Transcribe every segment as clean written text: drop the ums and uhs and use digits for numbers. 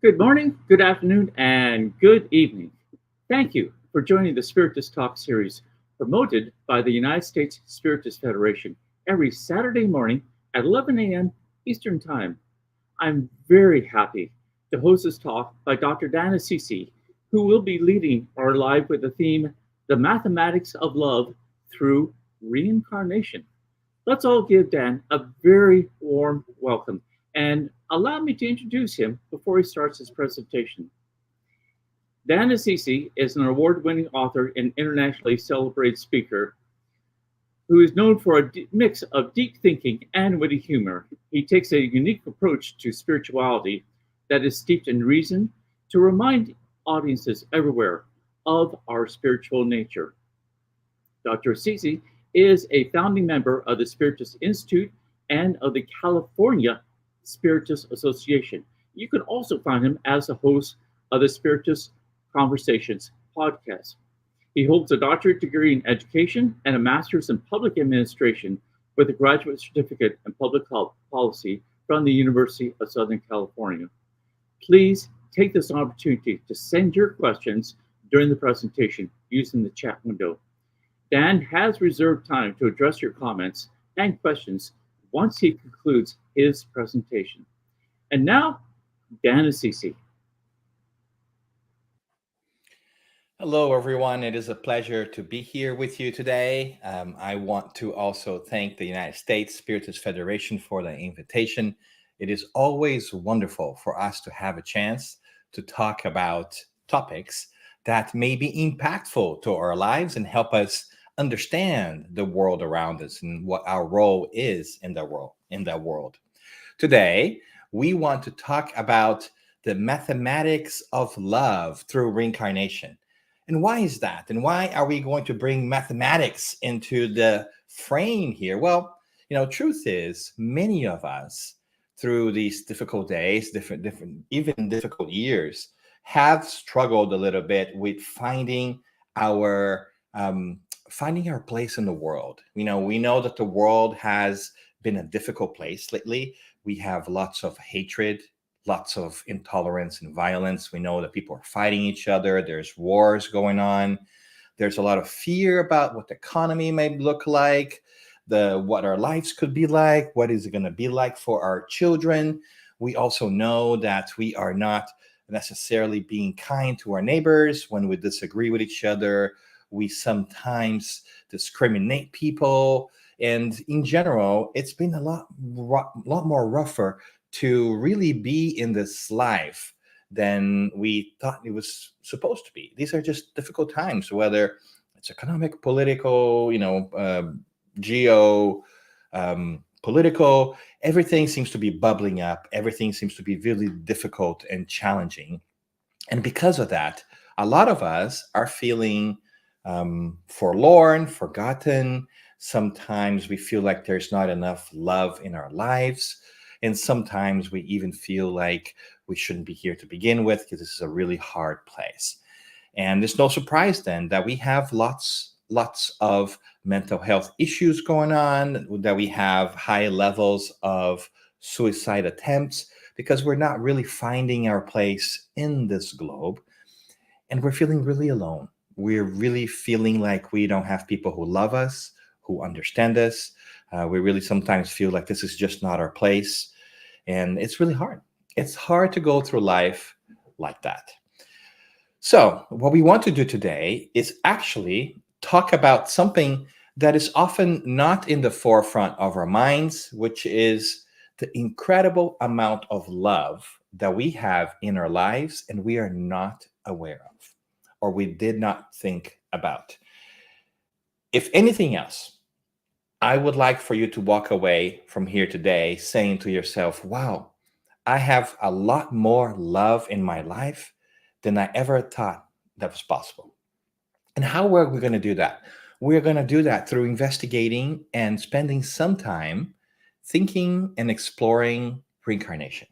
Good morning, good afternoon, and good evening. Thank you for joining the Spiritist Talk series promoted by the United States Spiritist Federation every Saturday morning at 11 a.m. Eastern Time. I'm very happy to host this talk by Dr. Dan Assisi, who will be leading our live with the theme The Mathematics of Love Through Reincarnation. Let's all give Dan a very warm welcome and allow me to introduce him before he starts his presentation. Dan Assisi is an award winning author and internationally celebrated speaker who is known for a mix of deep thinking and witty humor. He takes a unique approach to spirituality that is steeped in reason to remind audiences everywhere of our spiritual nature. Dr. Assisi is a founding member of the Spiritist Institute and of the California Spiritist Association. You can also find him as the host of the Spiritist Conversations podcast. He holds a doctorate degree in education and a master's in public administration with a graduate certificate in public health policy from the University of Southern California. Please take this opportunity to send your questions during the presentation using the chat window. Dan has reserved time to address your comments and questions once he concludes his presentation. And now, Dan Assisi. Hello, everyone. It is a pleasure to be here with you today. I want to also thank the United States Spiritist Federation for the invitation. It is always wonderful for us to have a chance to talk about topics that may be impactful to our lives and help us understand the world around us and what our role is in the world. Today, we want to talk about the mathematics of love through reincarnation. And why is that? And why are we going to bring mathematics into the frame here? Well, truth is, many of us through these difficult days, even difficult years, have struggled a little bit with finding our place in the world. We know that the world has been a difficult place lately. We have lots of hatred, lots of intolerance and violence. We know that people are fighting each other. There's wars going on. There's a lot of fear about what the economy may look like, what our lives could be like, what is it going to be like for our children. We also know that we are not necessarily being kind to our neighbors when we disagree with each other. We sometimes discriminate people. And in general, it's been a lot more rougher to really be in this life than we thought it was supposed to be. These are just difficult times, whether it's economic, political, geo, political, everything seems to be bubbling up. Everything seems to be really difficult and challenging. And because of that, a lot of us are feeling forlorn, forgotten. Sometimes we feel like there's not enough love in our lives. And sometimes we even feel like we shouldn't be here to begin with because this is a really hard place. And it's no surprise then that we have lots of mental health issues going on, that we have high levels of suicide attempts because we're not really finding our place in this globe. And we're feeling really alone. We're really feeling like we don't have people who love us, who understand us. We really sometimes feel like this is just not our place. And it's really hard. It's hard to go through life like that. So what we want to do today is actually talk about something that is often not in the forefront of our minds, which is the incredible amount of love that we have in our lives and we are not aware of, or we did not think about. If anything else, I would like for you to walk away from here today saying to yourself, wow, I have a lot more love in my life than I ever thought that was possible. And how are we going to do that? We're going to do that through investigating and spending some time thinking and exploring reincarnation.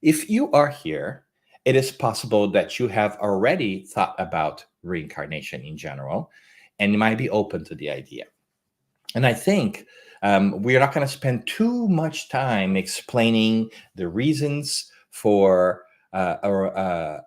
If you are here, it is possible that you have already thought about reincarnation in general, and you might be open to the idea. And I think we're not going to spend too much time explaining the reasons for or a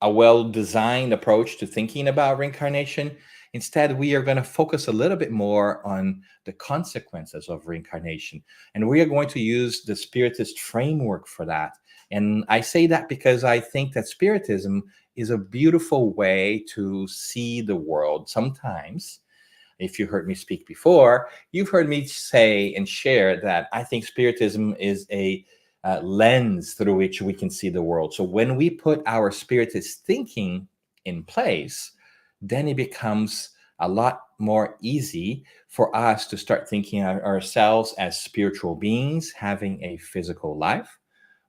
well-designed approach to thinking about reincarnation. Instead, we are going to focus a little bit more on the consequences of reincarnation. And we are going to use the Spiritist framework for that. And I say that because I think that Spiritism is a beautiful way to see the world. Sometimes, if you heard me speak before, you've heard me say and share that I think Spiritism is a lens through which we can see the world. So when we put our Spiritist thinking in place, then it becomes a lot more easy for us to start thinking of ourselves as spiritual beings having a physical life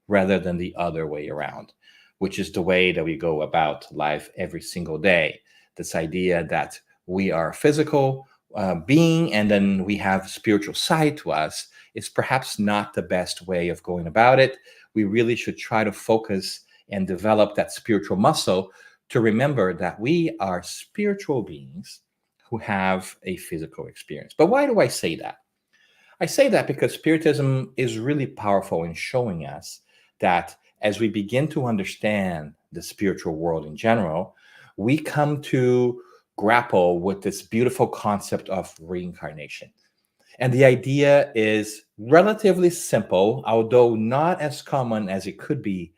rather than the other way around, which is the way that we go about life every single day. This idea that we are physical being and then we have spiritual side to us is perhaps not the best way of going about it. We really should try to focus and develop that spiritual muscle to remember that we are spiritual beings who have a physical experience. But why do I say that? I say that because Spiritism is really powerful in showing us that as we begin to understand the spiritual world in general, we come to grapple with this beautiful concept of reincarnation. And the idea is relatively simple, although not as common as it could be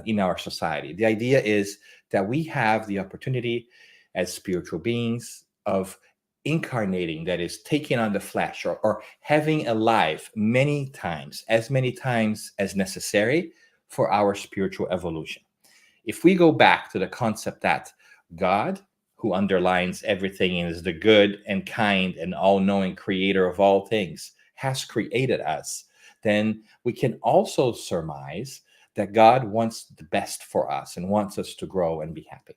in our society. The idea is that we have the opportunity as spiritual beings of incarnating, that is, taking on the flesh or having a life many times as necessary for our spiritual evolution. If we go back to the concept that God, who underlines everything and is the good and kind and all-knowing creator of all things, has created us, then we can also surmise that God wants the best for us and wants us to grow and be happy.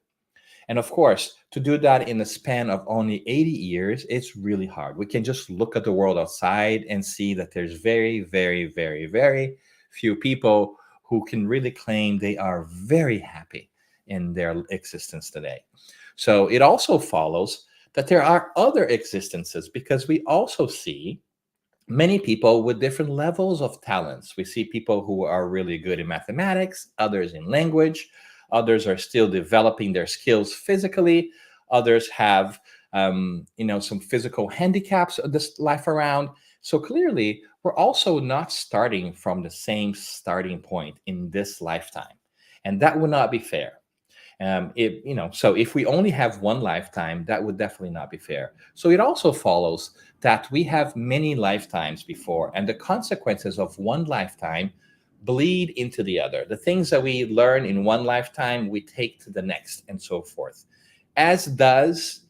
And of course, to do that in a span of only 80 years, it's really hard. We can just look at the world outside and see that there's very, very, very, very few people who can really claim they are very happy in their existence today. So it also follows that there are other existences, because we also see many people with different levels of talents. We see people who are really good in mathematics, others in language, others are still developing their skills physically, others have some physical handicaps this life around. So clearly, we're also not starting from the same starting point in this lifetime, and that would not be fair. So if we only have one lifetime, that would definitely not be fair. So it also follows that we have many lifetimes before, and the consequences of one lifetime bleed into the other. The things that we learn in one lifetime, we take to the next, and so forth, as does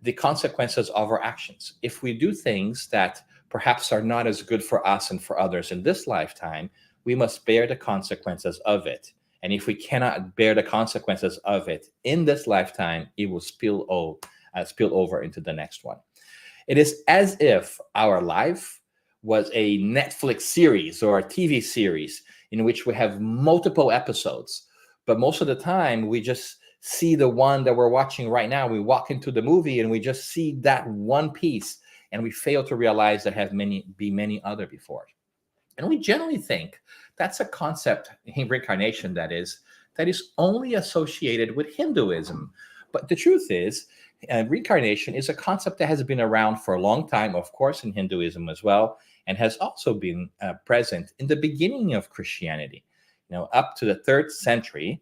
the consequences of our actions. If we do things that perhaps are not as good for us and for others in this lifetime, we must bear the consequences of it. And if we cannot bear the consequences of it in this lifetime, it will spill over into the next one. It is as if our life was a Netflix series or a TV series in which we have multiple episodes. But most of the time, we just see the one that we're watching right now. We walk into the movie and we just see that one piece, and we fail to realize there have many other before. And we generally think that's a concept in reincarnation that is only associated with Hinduism. But the truth is, reincarnation is a concept that has been around for a long time, of course, in Hinduism as well, and has also been present in the beginning of Christianity. Up to the 3rd century,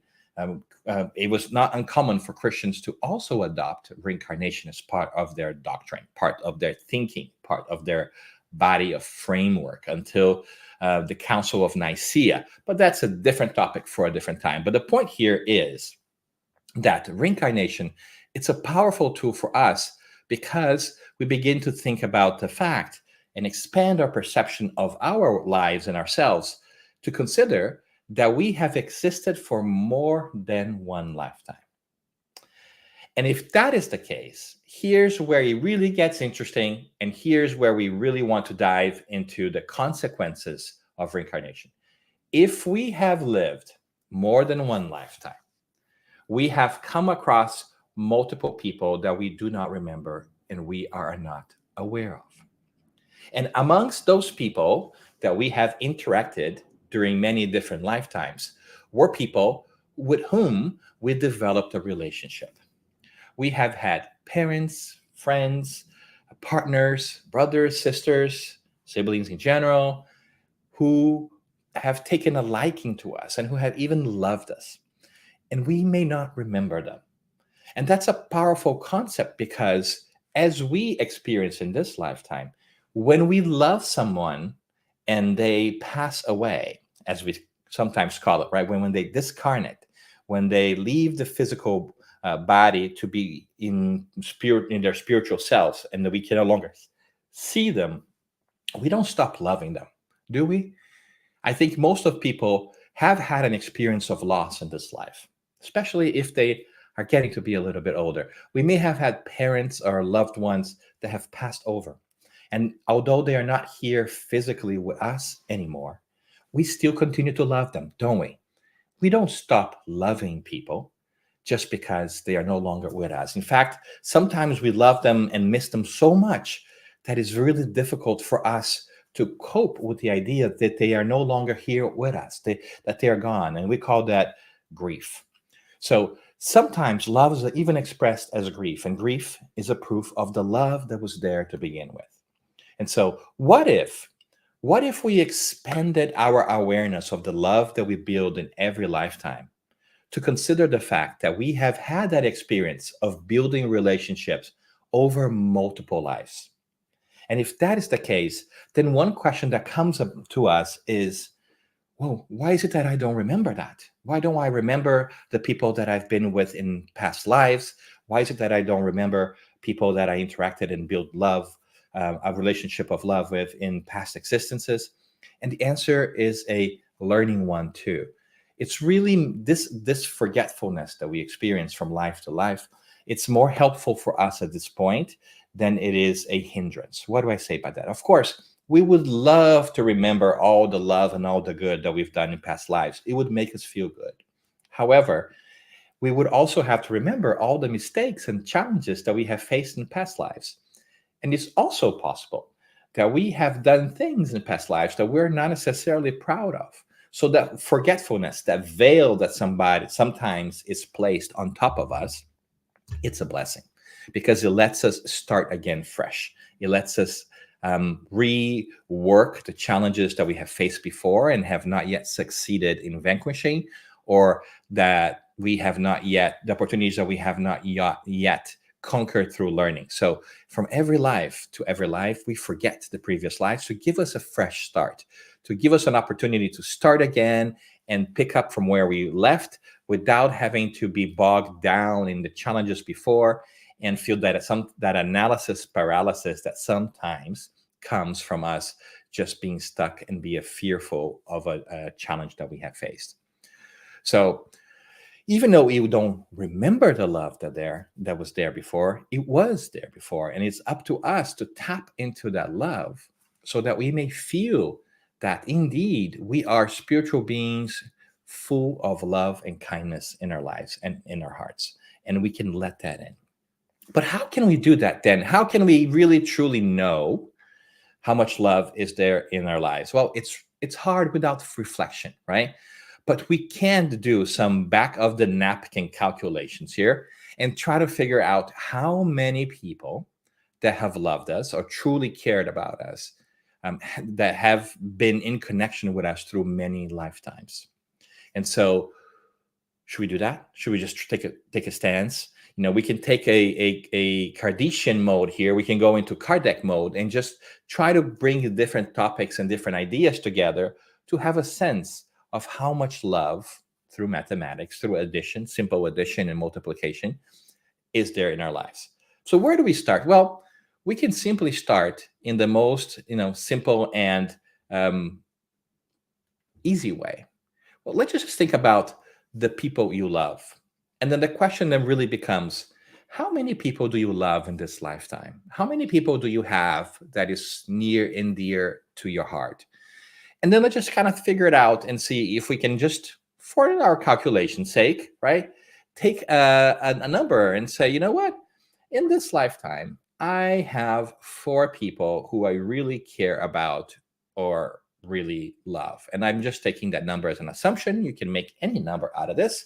it was not uncommon for Christians to also adopt reincarnation as part of their doctrine, part of their thinking, part of their body of framework until the Council of Nicaea. But that's a different topic for a different time. But the point here is that reincarnation, it's a powerful tool for us because we begin to think about the fact and expand our perception of our lives and ourselves to consider that we have existed for more than one lifetime. And if that is the case, here's where it really gets interesting, and here's where we really want to dive into the consequences of reincarnation. If we have lived more than one lifetime, we have come across multiple people that we do not remember and we are not aware of. And amongst those people that we have interacted during many different lifetimes were people with whom we developed a relationship. We have had parents, friends, partners, brothers, sisters, siblings in general, who have taken a liking to us and who have even loved us. And we may not remember them. And that's a powerful concept because, as we experience in this lifetime, when we love someone and they pass away, as we sometimes call it, right? When they discarnate, when they leave the physical body to be in spirit, in their spiritual selves, and that we can no longer see them, we don't stop loving them, do we? I think most of people have had an experience of loss in this life, especially if they are getting to be a little bit older. We may have had parents or loved ones that have passed over. And although they are not here physically with us anymore, we still continue to love them, don't we? We don't stop loving people just because they are no longer with us. In fact, sometimes we love them and miss them so much that it's really difficult for us to cope with the idea that they are no longer here with us, that they are gone. And we call that grief. So sometimes love is even expressed as grief, and grief is a proof of the love that was there to begin with. And so what if we expanded our awareness of the love that we build in every lifetime to consider the fact that we have had that experience of building relationships over multiple lives? And if that is the case, then one question that comes up to us is, well, why is it that I don't remember that? Why don't I remember the people that I've been with in past lives? Why is it that I don't remember people that I interacted and built love, a relationship of love with in past existences? And the answer is a learning one too. It's really this forgetfulness that we experience from life to life. It's more helpful for us at this point than it is a hindrance. What do I say by that? Of course, we would love to remember all the love and all the good that we've done in past lives. It would make us feel good. However, we would also have to remember all the mistakes and challenges that we have faced in past lives. And it's also possible that we have done things in past lives that we're not necessarily proud of. So that forgetfulness, that veil that somebody sometimes is placed on top of us, it's a blessing because it lets us start again fresh. It lets us rework the challenges that we have faced before and have not yet succeeded in vanquishing, or that we have not yet, the opportunities that we have not yet conquered through learning. So from every life to every life, we forget the previous lives to give us a fresh start, to give us an opportunity to start again and pick up from where we left without having to be bogged down in the challenges before and feel that analysis paralysis that sometimes comes from us just being stuck and be fearful of a challenge that we have faced. So even though we don't remember the love that was there before, it was there before. And it's up to us to tap into that love so that we may feel that indeed we are spiritual beings full of love and kindness in our lives and in our hearts. And we can let that in. But how can we do that then? How can we really truly know how much love is there in our lives? Well, it's hard without reflection, right? But we can do some back of the napkin calculations here and try to figure out how many people that have loved us or truly cared about us, that have been in connection with us through many lifetimes. And so, should we do that? Should we just take a stance? We can take a Cartesian mode here. We can go into Kardec mode and just try to bring the different topics and different ideas together to have a sense of how much love through mathematics, through addition, simple addition and multiplication, is there in our lives. So where do we start? Well, we can simply start in the most simple and easy way. Well, let's just think about the people you love. And then the question then really becomes, how many people do you love in this lifetime? How many people do you have that is near and dear to your heart? And then let's just kind of figure it out and see if we can just, for our calculation's sake, right, take a number and say, you know what? In this lifetime, I have 4 people who I really care about or really love. And I'm just taking that number as an assumption. You can make any number out of this,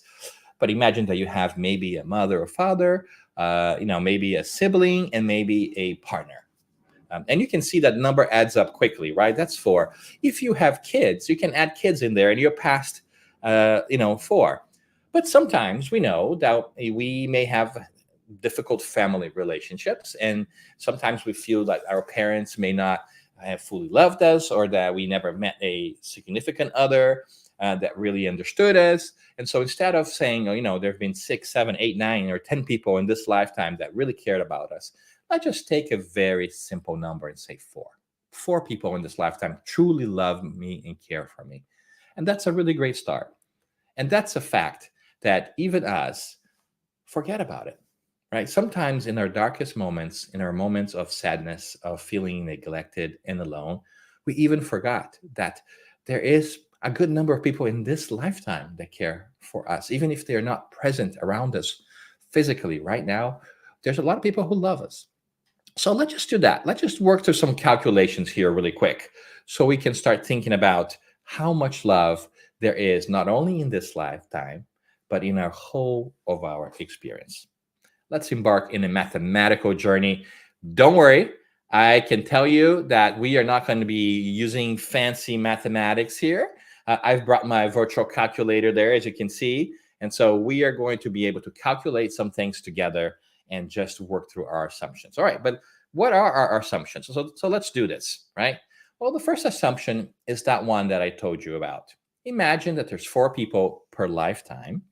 but imagine that you have maybe a mother or father, maybe a sibling, and maybe a partner. And you can see that number adds up quickly, right? That's four. If you have kids, you can add kids in there, and you're past, four. But sometimes we know that we may have difficult family relationships, and sometimes we feel that our parents may not have fully loved us, or that we never met a significant other that really understood us. And so instead of saying, there have been 6, 7, 8, 9, or 10 people in this lifetime that really cared about us, let's just take a very simple number and say four. Four people in this lifetime truly love me and care for me. And that's a really great start. And that's a fact that even us forget about it, right? Sometimes in our darkest moments, in our moments of sadness, of feeling neglected and alone, we even forgot that there is a good number of people in this lifetime that care for us, even if they're not present around us physically right now. There's a lot of people who love us. So let's just do that. Let's just work through some calculations here really quick so we can start thinking about how much love there is, not only in this lifetime, but in our whole of our experience. Let's embark in a mathematical journey. Don't worry, I can tell you that we are not going to be using fancy mathematics here. I've brought my virtual calculator there, as you can see. And so we are going to be able to calculate some things together and just work through our assumptions. All right, but what are our assumptions? So let's do this, right? Well, the first assumption is that one that I told you about. Imagine that there's 4 people per lifetime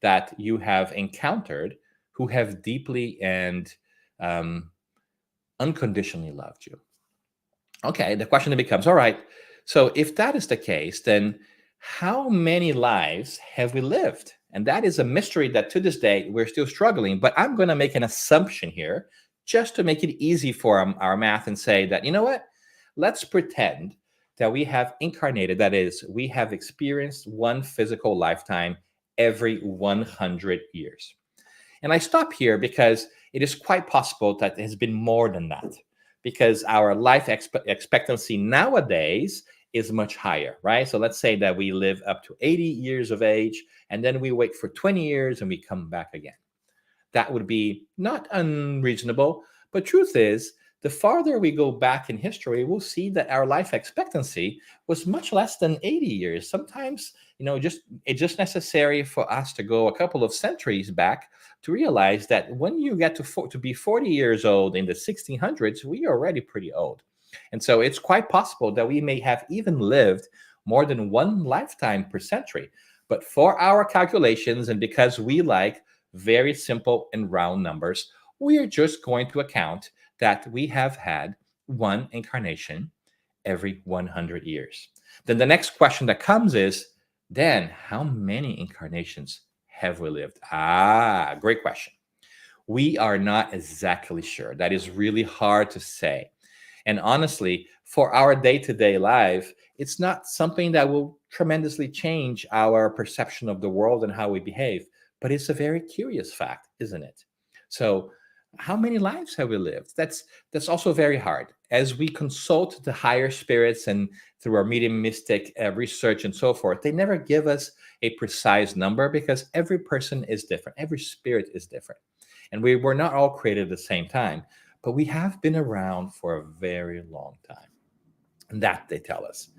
that you have encountered who have deeply and unconditionally loved you. Okay, the question then becomes, all right, so if that is the case, then how many lives have we lived? And that is a mystery that to this day we're still struggling. But I'm going to make an assumption here just to make it easy for our math and say that, you know what? Let's pretend that we have incarnated, that is, we have experienced one physical lifetime every 100 years. And I stop here because it is quite possible that it has been more than that, because our life expectancy nowadays is much higher, right? So let's say that we live up to 80 years of age, and then we wait for 20 years and we come back again. That would be not unreasonable, but truth is, the farther we go back in history, we'll see that our life expectancy was much less than 80 years. Sometimes, it's just necessary for us to go a couple of centuries back to realize that when you get to be 40 years old in the 1600s, we are already pretty old. And so it's quite possible that we may have even lived more than one lifetime per century. But for our calculations, and because we like very simple and round numbers, we are just going to account that we have had one incarnation every 100 years. Then the next question that comes is, then how many incarnations have we lived? Great question. We are not exactly sure. That is really hard to say. And honestly, for our day-to-day life, it's not something that will tremendously change our perception of the world and how we behave. But it's a very curious fact, isn't it? So how many lives have we lived? That's also very hard. As we consult the higher spirits and through our medium mystic research and so forth, they never give us a precise number because every person is different. Every spirit is different. And we were not all created at the same time, but we have been around for a very long time. And that they tell us.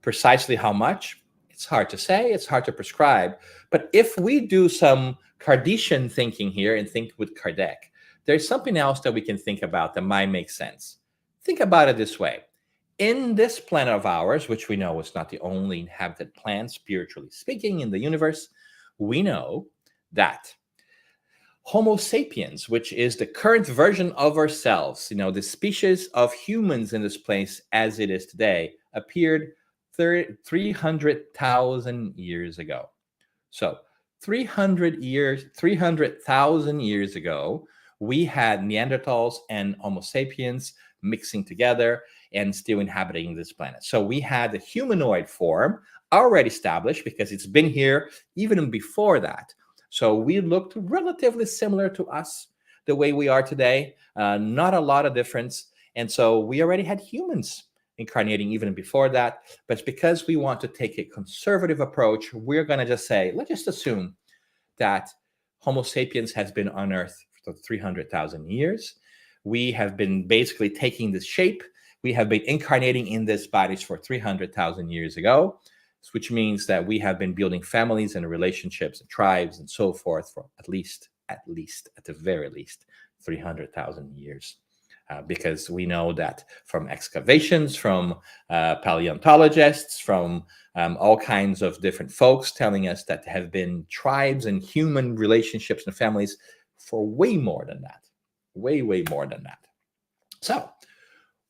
Precisely how much? It's hard to say. It's hard to prescribe. But if we do some Kardashian thinking here and think with Kardec, there's something else that we can think about that might make sense. Think about it this way. In this planet of ours, which we know is not the only inhabited planet, spiritually speaking, in the universe, we know that Homo sapiens, which is the current version of ourselves, the species of humans in this place as it is today, appeared 300,000 years ago. So 300,000 years ago, we had Neanderthals and Homo sapiens mixing together and still inhabiting this planet. So we had the humanoid form already established because it's been here even before that. So we looked relatively similar to us, the way we are today, not a lot of difference. And so we already had humans incarnating even before that. But because we want to take a conservative approach, we're going to just say, let's just assume that Homo sapiens has been on Earth for 300,000 years. We have been basically taking this shape. We have been incarnating in these bodies for 300,000 years ago, which means that we have been building families and relationships and tribes and so forth for at the very least, 300,000 years. Because we know that from excavations, from paleontologists, from all kinds of different folks telling us that there have been tribes and human relationships and families for way more than that. Way more than that. So,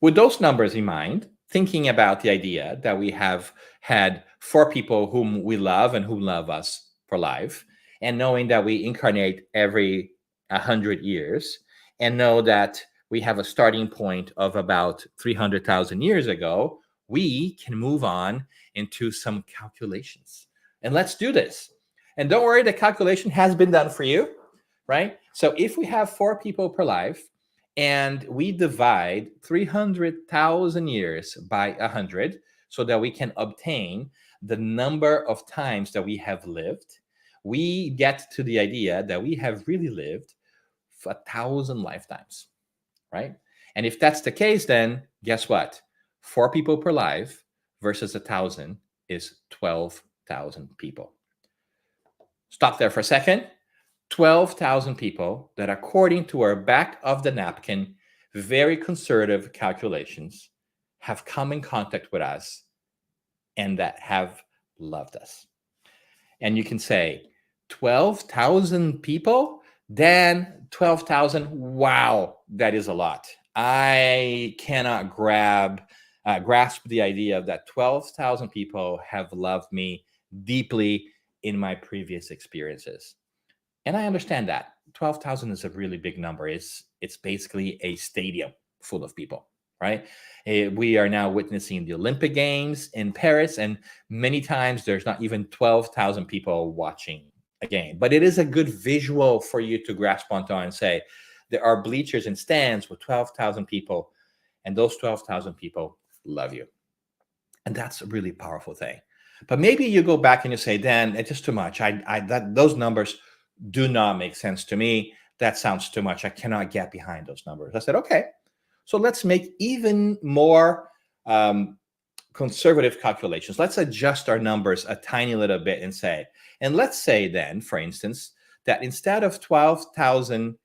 with those numbers in mind, thinking about the idea that we have had 4 people whom we love and who love us for life, and knowing that we incarnate every 100 years, and know that we have a starting point of about 300,000 years ago, we can move on into some calculations. And let's do this. And don't worry, the calculation has been done for you, right? So if we have 4 people per life, and we divide 300,000 years by 100 so that we can obtain the number of times that we have lived, we get to the idea that we have really lived for 1,000 lifetimes, right? And if that's the case, then guess what? 4 people per life versus 1,000 is 12,000 people. Stop there for a second. 12,000 people that, according to our back of the napkin, very conservative calculations, have come in contact with us and that have loved us. And you can say, 12,000 people? Then 12,000, wow, that is a lot. I cannot grasp the idea that 12,000 people have loved me deeply in my previous experiences. And I understand that 12,000 is a really big number. It's basically a stadium full of people, right? We are now witnessing the Olympic Games in Paris, and many times there's not even 12,000 people watching a game. But it is a good visual for you to grasp onto and say, there are bleachers and stands with 12,000 people, and those 12,000 people love you. And that's a really powerful thing. But maybe you go back and you say, Dan, it's just too much. Those numbers do not make sense to me. That sounds too much. I cannot get behind those numbers. I said, okay, so let's make even more conservative calculations. Let's adjust our numbers a tiny little bit and let's say then, for instance, that instead of 12,000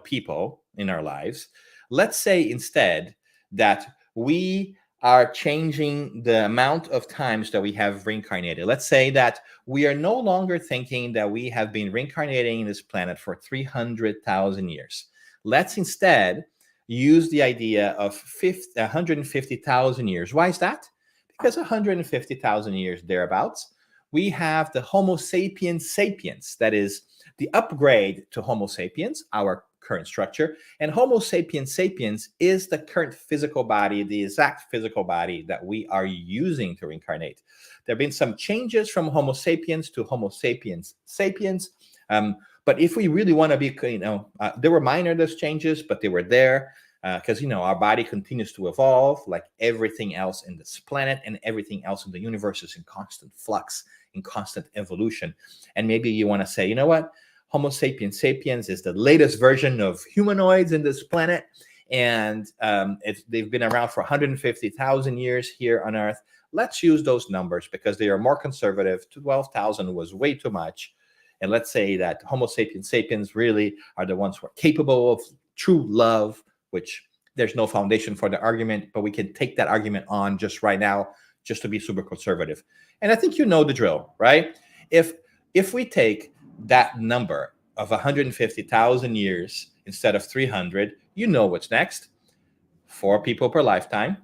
people in our lives, let's say instead that we are changing the amount of times that we have reincarnated. Let's say that we are no longer thinking that we have been reincarnating in this planet for 300,000 years. Let's instead use the idea of 150,000 years. Why is that? Because 150,000 years thereabouts, we have the Homo sapiens sapiens, that is the upgrade to Homo sapiens, our current structure. And Homo sapiens sapiens is the current physical body, the exact physical body that we are using to reincarnate. There have been some changes from Homo sapiens to Homo sapiens sapiens. But if we really want to be, there were minor those changes, but they were there because, our body continues to evolve like everything else in this planet, and everything else in the universe is in constant flux, in constant evolution. And maybe you want to say, you know what? Homo sapiens sapiens is the latest version of humanoids in this planet. And they've been around for 150,000 years here on Earth. Let's use those numbers because they are more conservative. 12,000 was way too much. And let's say that Homo sapiens sapiens really are the ones who are capable of true love, which there's no foundation for the argument, but we can take that argument on just right now, just to be super conservative. And I think you know the drill, right? If we take that number of 150,000 years instead of 300, you know what's next. 4 people per lifetime,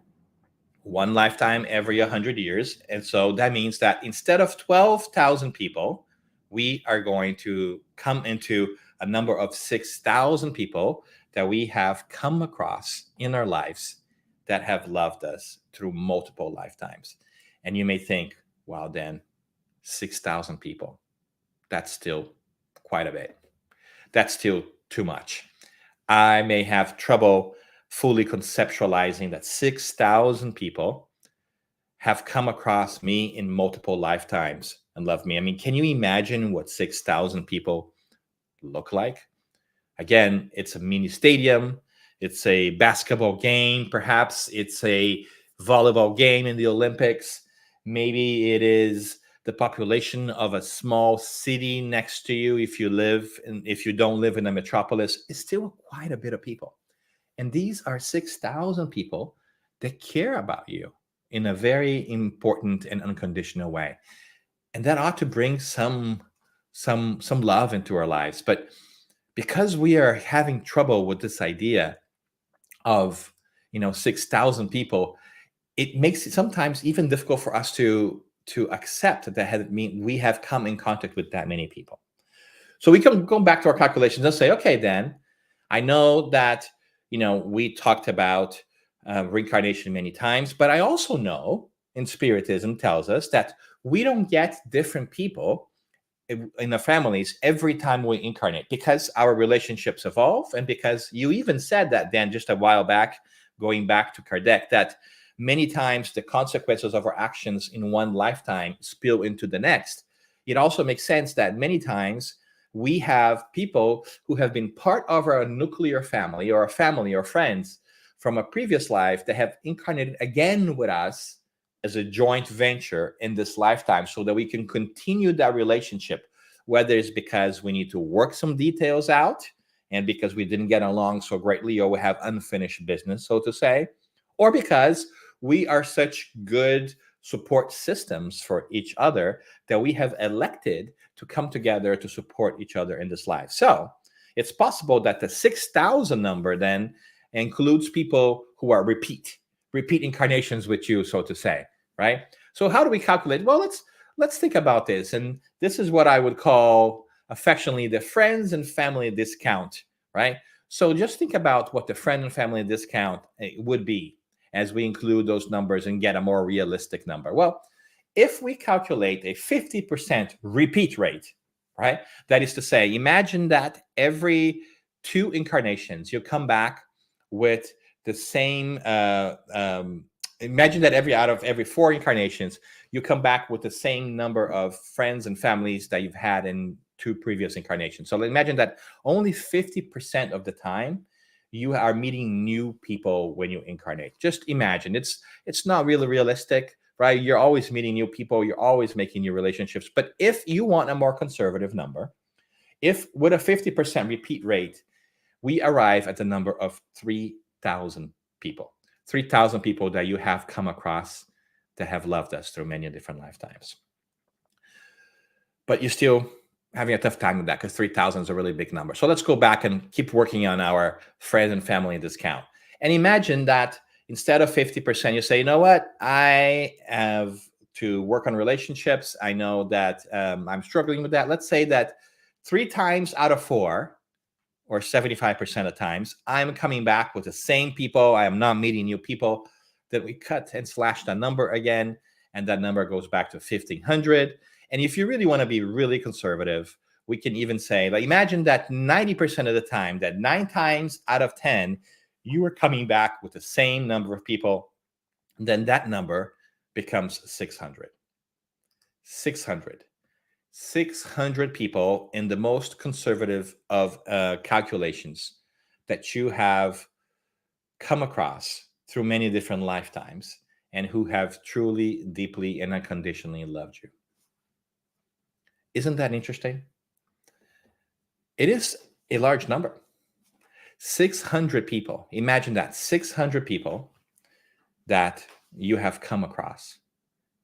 1 lifetime every 100 years. And so that means that instead of 12,000 people, we are going to come into a number of 6,000 people that we have come across in our lives that have loved us through multiple lifetimes. And you may think, wow, Dan, 6,000 people. That's still quite a bit. That's still too much. I may have trouble fully conceptualizing that 6,000 people have come across me in multiple lifetimes and love me. I mean, can you imagine what 6,000 people look like? Again, it's a mini stadium. It's a basketball game. Perhaps it's a volleyball game in the Olympics. Maybe it is the population of a small city next to you. If you don't live in a metropolis, it's still quite a bit of people. And these are 6,000 people that care about you in a very important and unconditional way. And that ought to bring some love into our lives. But because we are having trouble with this idea of 6,000 people, it makes it sometimes even difficult for us to accept that we have come in contact with that many people. So we can go back to our calculations and say, okay, then I know that we talked about reincarnation many times, but I also know, and Spiritism tells us, that we don't get different people in the families every time we incarnate, because our relationships evolve, and because you even said that, Dan, just a while back, going back to Kardec, that many times the consequences of our actions in one lifetime spill into the next. It also makes sense that many times we have people who have been part of our nuclear family or a family or friends from a previous life that have incarnated again with us as a joint venture in this lifetime, so that we can continue that relationship, whether it's because we need to work some details out and because we didn't get along so greatly, or we have unfinished business, so to say, or because we are such good support systems for each other that we have elected to come together to support each other in this life. So it's possible that the 6,000 number then includes people who are repeat incarnations with you, so to say, right? So how do we calculate? Well, let's think about this. And this is what I would call affectionately the friends and family discount, right? So just think about what the friend and family discount would be as we include those numbers and get a more realistic number. Well, if we calculate a 50% repeat rate, right? That is to say, imagine that every 2 incarnations, you come back with the same, imagine that out of every 4 incarnations, you come back with the same number of friends and families that you've had in 2 previous incarnations. So imagine that only 50% of the time you are meeting new people when you incarnate. Just imagine. It's not really realistic, right? You're always meeting new people. You're always making new relationships. But if you want a more conservative number, if with a 50% repeat rate, we arrive at the number of 3,000 people. 3,000 people that you have come across that have loved us through many different lifetimes. But you're still having a tough time with that because 3,000 is a really big number. So let's go back and keep working on our friends and family discount. And imagine that instead of 50%, you say, you know what? I have to work on relationships. I know that I'm struggling with that. Let's say that 3 times out of 4, or 75% of times, I'm coming back with the same people. I am not meeting new people. Then we cut and slash that number again, and that number goes back to 1,500. And if you really want to be really conservative, we can even say, like, imagine that 90% of the time, that 9 times out of 10, you are coming back with the same number of people. Then that number becomes 600. 600 people in the most conservative of calculations that you have come across through many different lifetimes and who have truly, deeply, and unconditionally loved you. Isn't that interesting? It is a large number. 600 people. Imagine that. 600 people that you have come across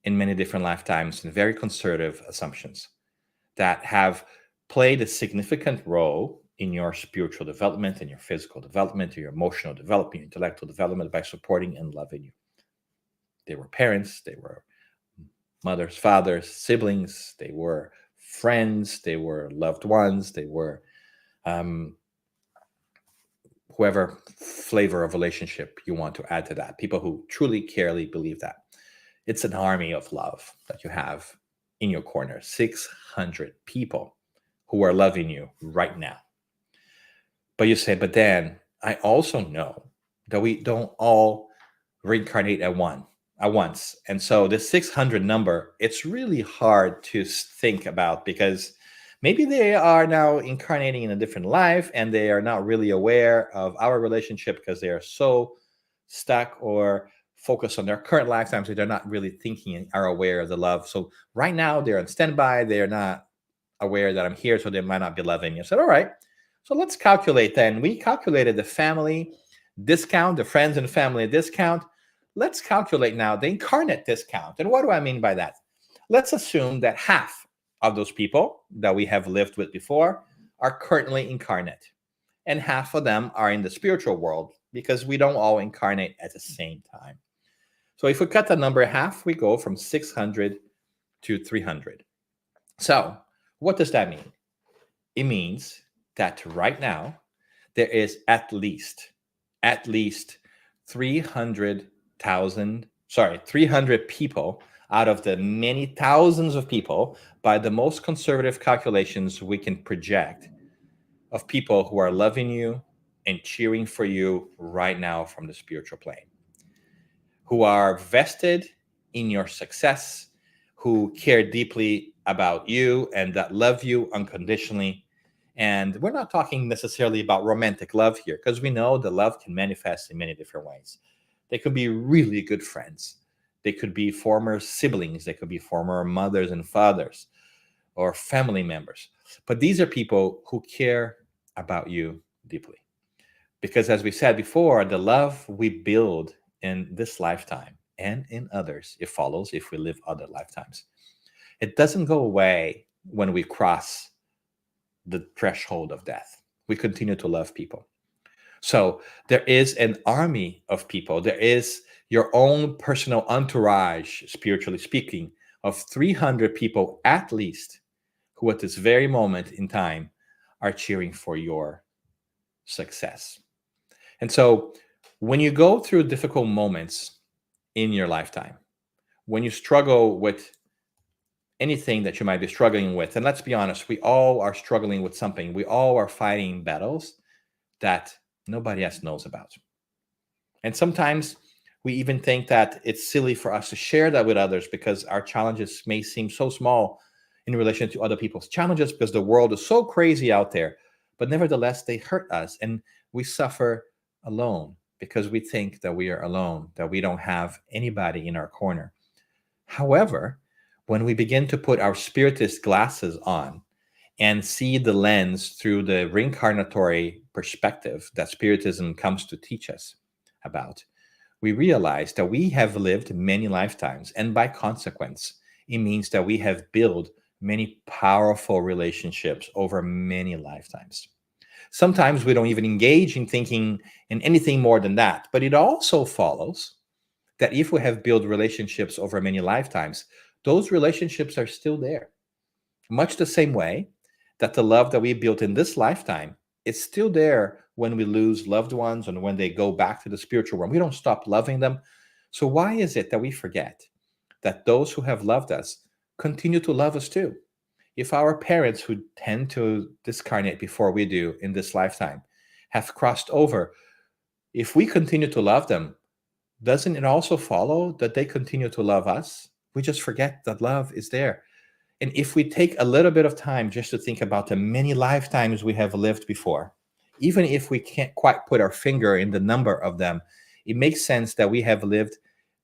in many different lifetimes and very conservative assumptions that have played a significant role in your spiritual development, in your physical development, in your emotional development, your intellectual development, by supporting and loving you. They were parents, they were mothers, fathers, siblings, they were friends, they were loved ones, they were whoever flavor of relationship you want to add to that. People who truly, carefully believe that. It's an army of love that you have in your corner. 600 people who are loving you right now. But you say, but Dan, I also know that we don't all reincarnate at once. And so this 600 number, it's really hard to think about, because maybe they are now incarnating in a different life and they are not really aware of our relationship because they are so stuck or focused on their current lifetimes that they're not really thinking and are aware of the love. So right now they're on standby. They are not aware that I'm here, so they might not be loving you. I said, all right, so let's calculate then. We calculated the family discount, the friends and family discount. Let's calculate now the incarnate discount. And what do I mean by that? Let's assume that half of those people that we have lived with before are currently incarnate, and half of them are in the spiritual world, because we don't all incarnate at the same time. So if we cut the number half, we go from 600 to 300. So what does that mean? It means that right now there is at least 300 people out of the many thousands of people, by the most conservative calculations we can project, of people who are loving you and cheering for you right now from the spiritual plane, who are vested in your success, who care deeply about you and that love you unconditionally. And we're not talking necessarily about romantic love here, because we know the love can manifest in many different ways. They could be really good friends. They could be former siblings. They could be former mothers and fathers or family members. But these are people who care about you deeply. Because as we said before, the love we build in this lifetime and in others, it follows if we live other lifetimes. It doesn't go away when we cross the threshold of death. We continue to love people. So there is an army of people. There is your own personal entourage, spiritually speaking, of 300 people at least, who at this very moment in time are cheering for your success. And so when you go through difficult moments in your lifetime, when you struggle with anything that you might be struggling with, and let's be honest, we all are struggling with something. We all are fighting battles that nobody else knows about. And sometimes we even think that it's silly for us to share that with others, because our challenges may seem so small in relation to other people's challenges, because the world is so crazy out there. But nevertheless, they hurt us, and we suffer alone because we think that we are alone, that we don't have anybody in our corner. However, when we begin to put our spiritist glasses on and see the lens through the reincarnatory perspective that Spiritism comes to teach us about, we realize that we have lived many lifetimes. And by consequence, it means that we have built many powerful relationships over many lifetimes. Sometimes we don't even engage in thinking in anything more than that. But it also follows that if we have built relationships over many lifetimes, those relationships are still there. Much the same way that the love that we built in this lifetime is still there when we lose loved ones and when they go back to the spiritual realm. We don't stop loving them. So why is it that we forget that those who have loved us continue to love us too? If our parents, who tend to discarnate before we do in this lifetime, have crossed over, if we continue to love them, doesn't it also follow that they continue to love us? We just forget that love is there. And if we take a little bit of time just to think about the many lifetimes we have lived before, even if we can't quite put our finger in the number of them, it makes sense that we have lived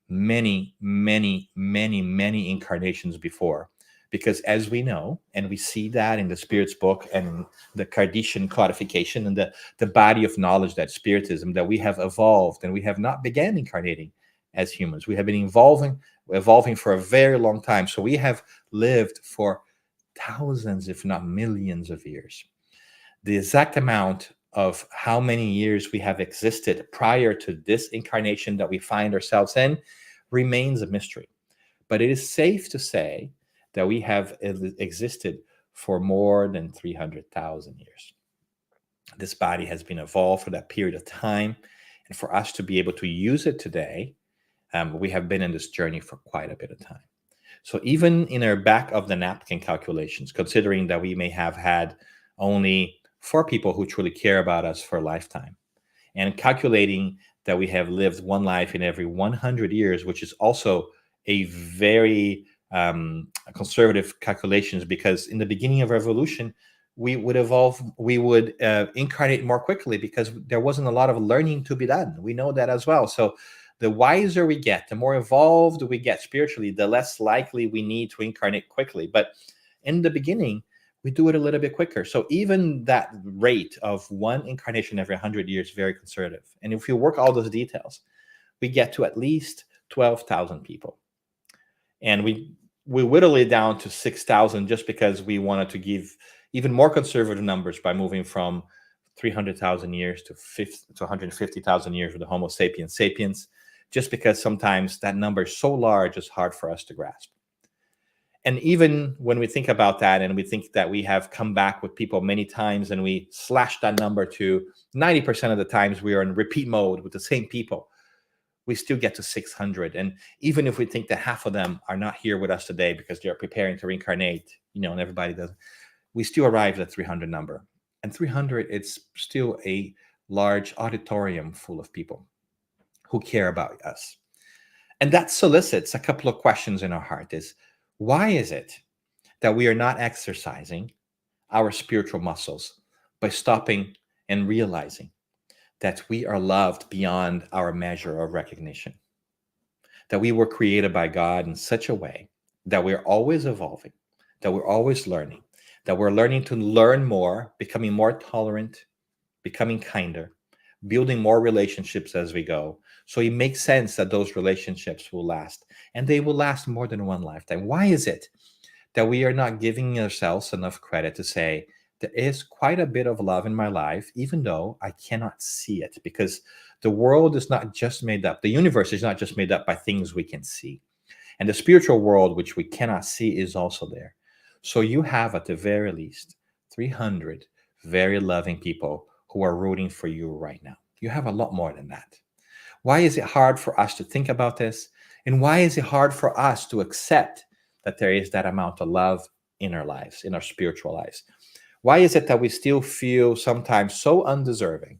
many, many, many, many incarnations before. Because as we know, and we see that in the Spirit's book and the Kardashian codification and the body of knowledge that Spiritism, that we have evolved and we have not began incarnating as humans. We have been evolving for a very long time. So we have lived for thousands, if not millions of years. The exact amount of how many years we have existed prior to this incarnation that we find ourselves in remains a mystery. But it is safe to say that we have existed for more than 300,000 years. This body has been evolved for that period of time. And for us to be able to use it today, we have been in this journey for quite a bit of time. So even in our back of the napkin calculations, considering that we may have had only 4 people who truly care about us for a lifetime, and calculating that we have lived one life in every 100 years, which is also a very conservative calculations, because in the beginning of evolution, we would evolve, we would incarnate more quickly because there wasn't a lot of learning to be done. We know that as well. So the wiser we get, the more evolved we get spiritually, the less likely we need to incarnate quickly. But in the beginning, we do it a little bit quicker. So even that rate of one incarnation every 100 years is very conservative. And if you work all those details, we get to at least 12,000 people. And we whittle it down to 6,000 just because we wanted to give even more conservative numbers by moving from 300,000 years to 150,000 years with the Homo sapiens sapiens, just because sometimes that number is so large, it's hard for us to grasp. And even when we think about that, and we think that we have come back with people many times, and we slash that number to 90% of the times we are in repeat mode with the same people, we still get to 600. And even if we think that half of them are not here with us today because they're preparing to reincarnate, and everybody does, we still arrive at 300 number. And 300, it's still a large auditorium full of people who care about us. And that solicits a couple of questions in our heart is, why is it that we are not exercising our spiritual muscles by stopping and realizing that we are loved beyond our measure of recognition? That we were created by God in such a way that we're always evolving, that we're always learning, that we're learning to learn more, becoming more tolerant, becoming kinder, building more relationships as we go. So it makes sense that those relationships will last, and they will last more than one lifetime. Why is it that we are not giving ourselves enough credit to say, there is quite a bit of love in my life, even though I cannot see it? Because the world is not just made up, the universe is not just made up by things we can see. And the spiritual world, which we cannot see, is also there. So you have, at the very least, 300 very loving people who are rooting for you right now. You have a lot more than that. Why is it hard for us to think about this? And why is it hard for us to accept that there is that amount of love in our lives, in our spiritual lives? Why is it that we still feel sometimes so undeserving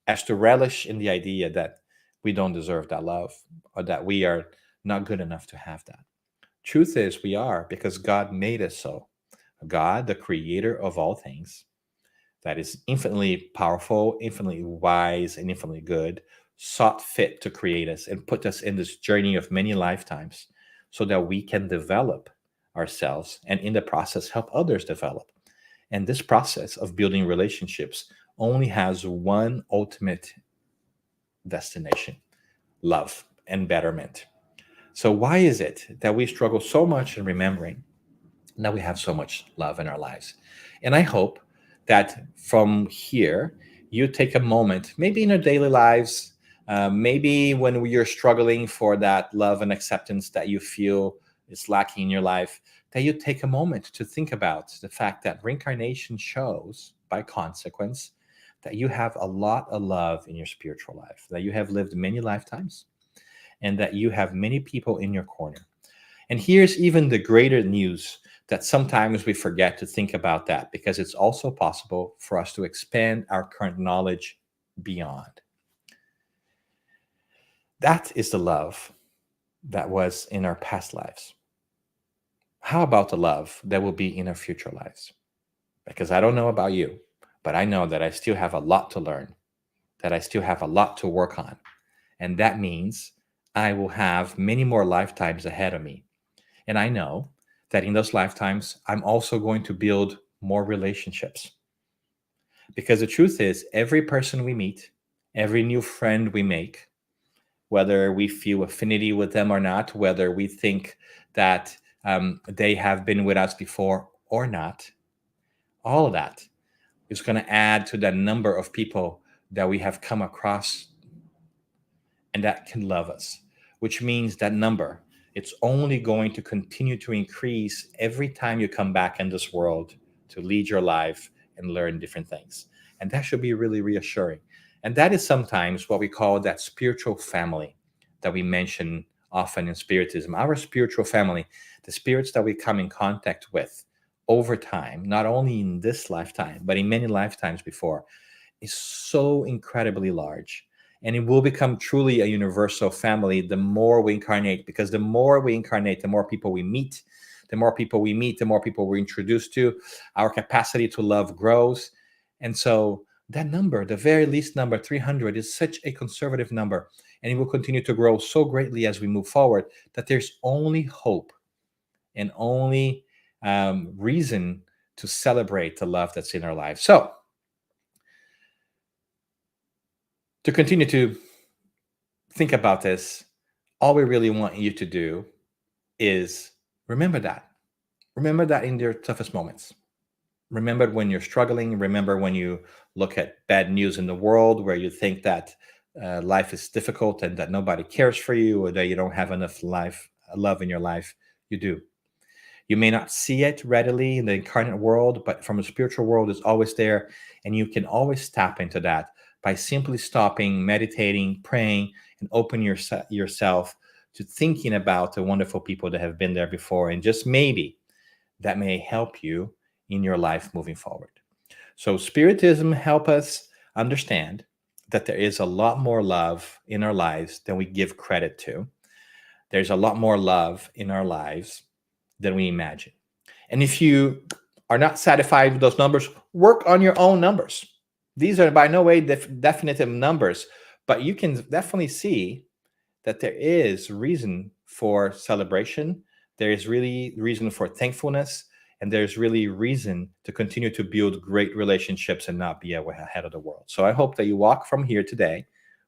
as to relish in the idea that we don't deserve that love, or that we are not good enough to have that? Truth is, we are, because God made us so. God, the creator of all things, that is infinitely powerful, infinitely wise, and infinitely good, sought fit to create us and put us in this journey of many lifetimes so that we can develop ourselves, and in the process help others develop. And this process of building relationships only has one ultimate destination: love and betterment. So why is it that we struggle so much in remembering that we have so much love in our lives? And I hope that from here, you take a moment, maybe in your daily lives, maybe when you're struggling for that love and acceptance that you feel is lacking in your life, that you take a moment to think about the fact that reincarnation shows, by consequence, that you have a lot of love in your spiritual life, that you have lived many lifetimes, and that you have many people in your corner. And here's even the greater news, that sometimes we forget to think about that, because it's also possible for us to expand our current knowledge beyond. That is the love that was in our past lives. How about the love that will be in our future lives? Because I don't know about you, but I know that I still have a lot to learn, that I still have a lot to work on. And that means I will have many more lifetimes ahead of me. And I know that in those lifetimes, I'm also going to build more relationships. Because the truth is, every person we meet, every new friend we make, whether we feel affinity with them or not, whether we think that they have been with us before or not, all of that is going to add to the number of people that we have come across and that can love us, which means that number, it's only going to continue to increase every time you come back in this world to lead your life and learn different things. And that should be really reassuring. And that is sometimes what we call that spiritual family that we mention often in Spiritism. Our spiritual family, the spirits that we come in contact with over time, not only in this lifetime, but in many lifetimes before, is so incredibly large. And it will become truly a universal family the more we incarnate, because the more we incarnate, the more people we meet. The more people we meet, the more people we're introduced to. Our capacity to love grows. And so that number, the very least number, 300, is such a conservative number. And it will continue to grow so greatly as we move forward that there's only hope and only reason to celebrate the love that's in our lives. So, to continue to think about this, all we really want you to do is remember that. Remember that in your toughest moments. Remember when you're struggling. Remember when you look at bad news in the world, where you think that life is difficult and that nobody cares for you, or that you don't have enough love in your life. You do. You may not see it readily in the incarnate world, but from a spiritual world, it's always there. And you can always tap into that by simply stopping, meditating, praying, and open yourself to thinking about the wonderful people that have been there before. And just maybe that may help you in your life moving forward. So Spiritism helps us understand that there is a lot more love in our lives than we give credit to. There's a lot more love in our lives than we imagine. And if you are not satisfied with those numbers, work on your own numbers. These are by no way definitive numbers, but you can definitely see that there is reason for celebration. There is really reason for thankfulness, and there's really reason to continue to build great relationships and not be ahead of the world. So I hope that you walk from here today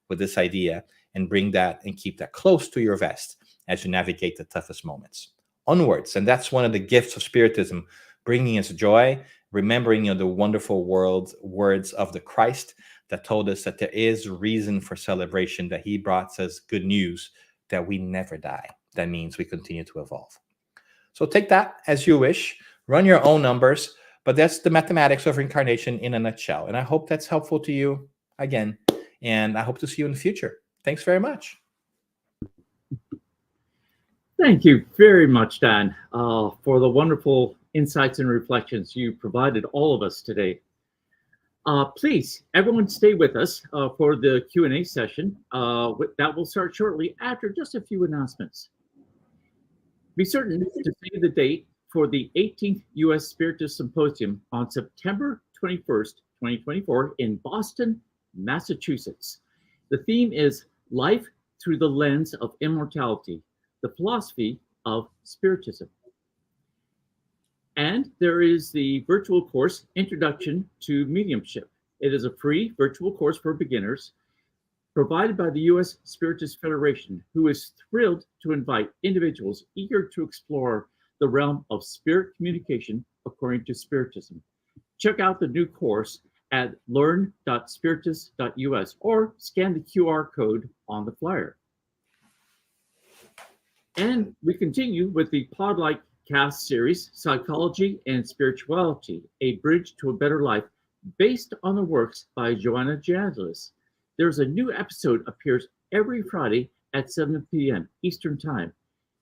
with this idea and bring that and keep that close to your vest as you navigate the toughest moments. Onwards. And that's one of the gifts of Spiritism, bringing us joy, remembering the wonderful words of the Christ that told us that there is reason for celebration, that he brought us good news, that we never die. That means we continue to evolve. So take that as you wish, run your own numbers, but that's the mathematics of reincarnation in a nutshell. And I hope that's helpful to you again, and I hope to see you in the future. Thanks very much. Thank you very much, Dan, for the wonderful insights and reflections you provided all of us today. Please, everyone stay with us for the Q&A session. That will start shortly after just a few announcements. Be certain to save the date for the 18th U.S. Spiritist Symposium on September 21st, 2024 in Boston, Massachusetts. The theme is Life Through the Lens of Immortality, the Philosophy of Spiritism. And there is the virtual course, Introduction to Mediumship. It is a free virtual course for beginners provided by the U.S. Spiritist Federation, who is thrilled to invite individuals eager to explore the realm of spirit communication according to Spiritism. Check out the new course at learn.spiritist.us or scan the QR code on the flyer. And we continue with the Podlike Cast series, Psychology and Spirituality, A Bridge to a Better Life, based on the works by Joanna Jandelis. There's a new episode appears every Friday at 7 p.m. Eastern Time.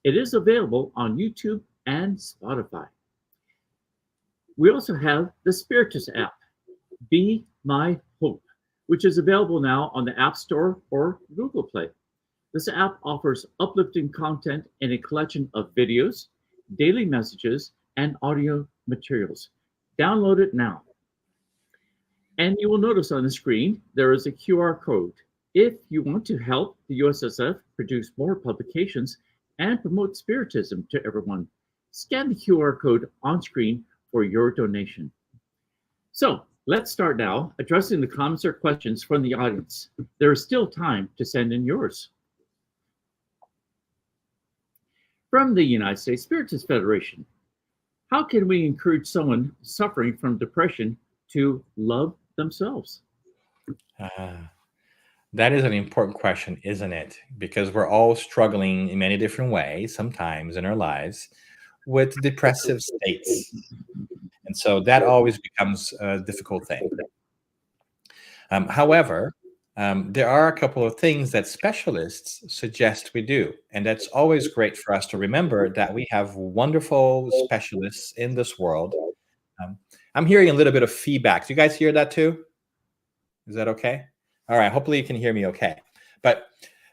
It is available on YouTube and Spotify. We also have the Spiritist app, Be My Hope, which is available now on the App Store or Google Play. This app offers uplifting content in a collection of videos, daily messages, and audio materials. Download it now. And you will notice on the screen, there is a QR code. If you want to help the USSF produce more publications and promote Spiritism to everyone, scan the QR code on screen for your donation. So let's start now addressing the comments or questions from the audience. There is still time to send in yours. From the United States Spiritist Federation, how can we encourage someone suffering from depression to love themselves? That is an important question, isn't it? Because we're all struggling in many different ways, sometimes in our lives, with depressive states. And so that always becomes a difficult thing. However, there are a couple of things that specialists suggest we do. And that's always great for us to remember that we have wonderful specialists in this world. I'm hearing a little bit of feedback. Do you guys hear that too? Is that okay? All right. Hopefully you can hear me okay. But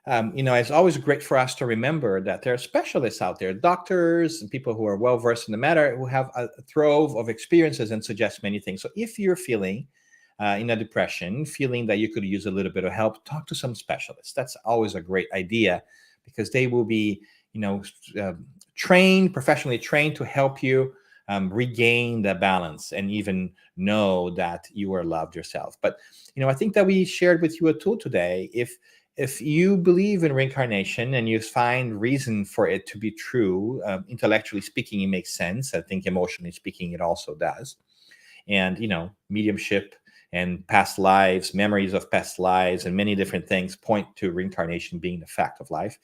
it's always great for us to remember that there are specialists out there, doctors and people who are well versed in the matter, who have a trove of experiences and suggest many things. So if you're feeling in a depression, feeling that you could use a little bit of help, talk to some specialists. That's always a great idea, because they will be, professionally trained to help you regain the balance and even know that you are loved yourself. But I think that we shared with you a tool today. If you believe in reincarnation and you find reason for it to be true, intellectually speaking, it makes sense. I think emotionally speaking, it also does. And mediumship and past lives, memories of past lives, and many different things point to reincarnation being the fact of life.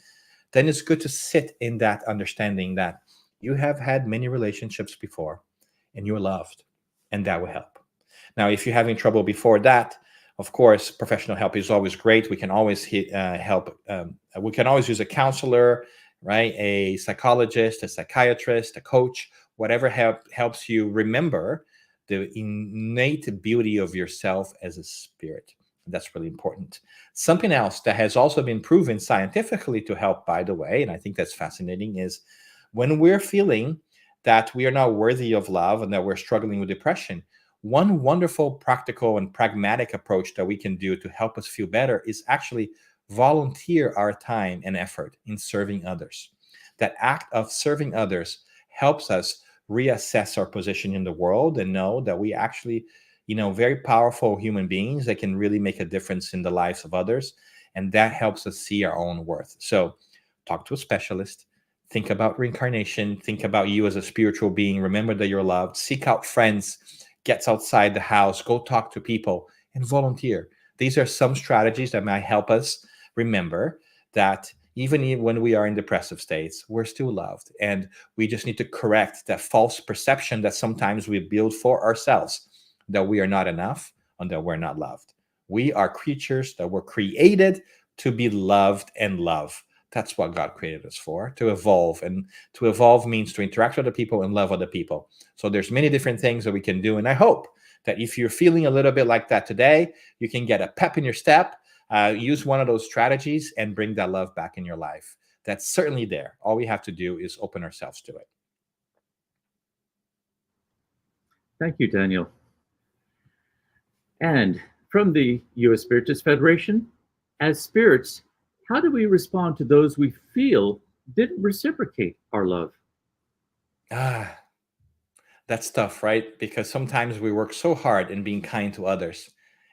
Then it's good to sit in that understanding that you have had many relationships before and you're loved, and that will help. Now, if you're having trouble before that, of course, professional help is always great. We can always help. We can always use a counselor, right? A psychologist, a psychiatrist, a coach, whatever helps you remember the innate beauty of yourself as a spirit. That's really important. Something else that has also been proven scientifically to help, by the way, and I think that's fascinating, is when we're feeling that we are not worthy of love and that we're struggling with depression, one wonderful, practical, and pragmatic approach that we can do to help us feel better is actually volunteer our time and effort in serving others. That act of serving others helps us reassess our position in the world and know that we actually, very powerful human beings that can really make a difference in the lives of others. And that helps us see our own worth. So talk to a specialist, think about reincarnation, think about you as a spiritual being, remember that you're loved, seek out friends, get outside the house, go talk to people, and volunteer. These are some strategies that might help us remember that even when we are in depressive states, we're still loved. And we just need to correct that false perception that sometimes we build for ourselves, that we are not enough and that we're not loved. We are creatures that were created to be loved and love. That's what God created us for, to evolve. And to evolve means to interact with other people and love other people. So there's many different things that we can do. And I hope that if you're feeling a little bit like that today, you can get a pep in your step, use one of those strategies and bring that love back in your life. That's certainly there. All we have to do is open ourselves to it. Thank you, Daniel. And from the U.S. Spiritist Federation, as spirits, how do we respond to those we feel didn't reciprocate our love? Ah, that's tough, right? Because sometimes we work so hard in being kind to others